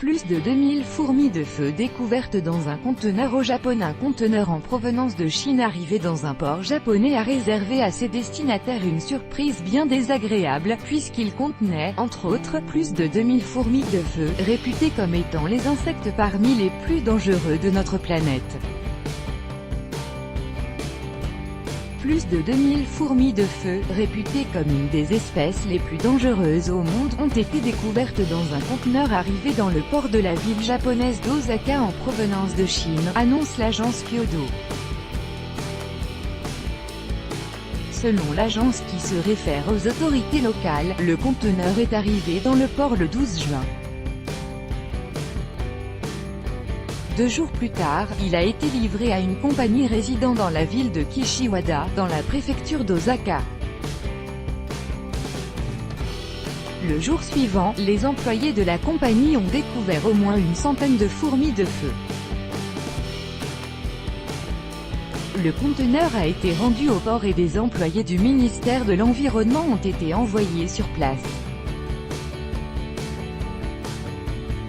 Plus de 2000 fourmis de feu découvertes dans un conteneur au Japon. Un conteneur en provenance de Chine arrivé dans un port japonais a réservé à ses destinataires une surprise bien désagréable, puisqu'il contenait, entre autres, plus de 2000 fourmis de feu, réputées comme étant les insectes parmi les plus dangereux de notre planète. Plus de 2000 fourmis de feu, réputées comme une des espèces les plus dangereuses au monde, ont été découvertes dans un conteneur arrivé dans le port de la ville japonaise d'Osaka en provenance de Chine, annonce l'agence Kyodo. Selon l'agence qui se réfère aux autorités locales, le conteneur est arrivé dans le port le 12 juin. 2 jours plus tard, il a été livré à une compagnie résidant dans la ville de Kishiwada, dans la préfecture d'Osaka. Le jour suivant, les employés de la compagnie ont découvert au moins une centaine de fourmis de feu. Le conteneur a été rendu au port et des employés du ministère de l'Environnement ont été envoyés sur place.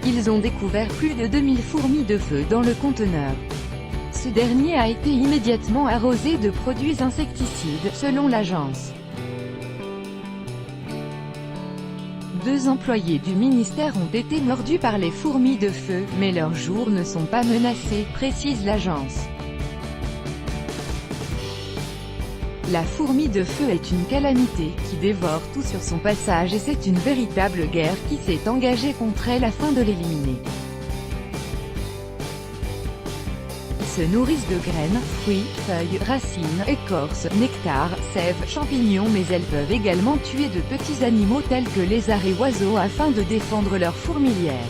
Ils ont découvert plus de 2000 fourmis de feu dans le conteneur. Ce dernier a été immédiatement arrosé de produits insecticides, selon l'agence. 2 employés du ministère ont été mordus par les fourmis de feu, mais leurs jours ne sont pas menacés, précise l'agence. La fourmi de feu est une calamité, qui dévore tout sur son passage et c'est une véritable guerre qui s'est engagée contre elle afin de l'éliminer. Ils se nourrissent de graines, fruits, feuilles, racines, écorces, nectar, sève, champignons mais elles peuvent également tuer de petits animaux tels que lézards et oiseaux afin de défendre leur fourmilière.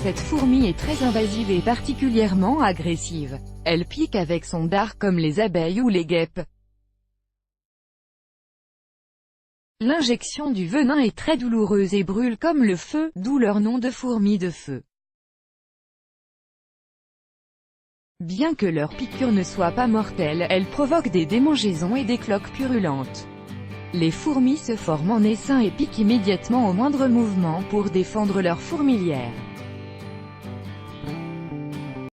Cette fourmi est très invasive et particulièrement agressive. Elle pique avec son dard comme les abeilles ou les guêpes. L'injection du venin est très douloureuse et brûle comme le feu, d'où leur nom de fourmi de feu. Bien que leur piqûre ne soit pas mortelle, elle provoque des démangeaisons et des cloques purulentes. Les fourmis se forment en essaim et piquent immédiatement au moindre mouvement pour défendre leur fourmilière.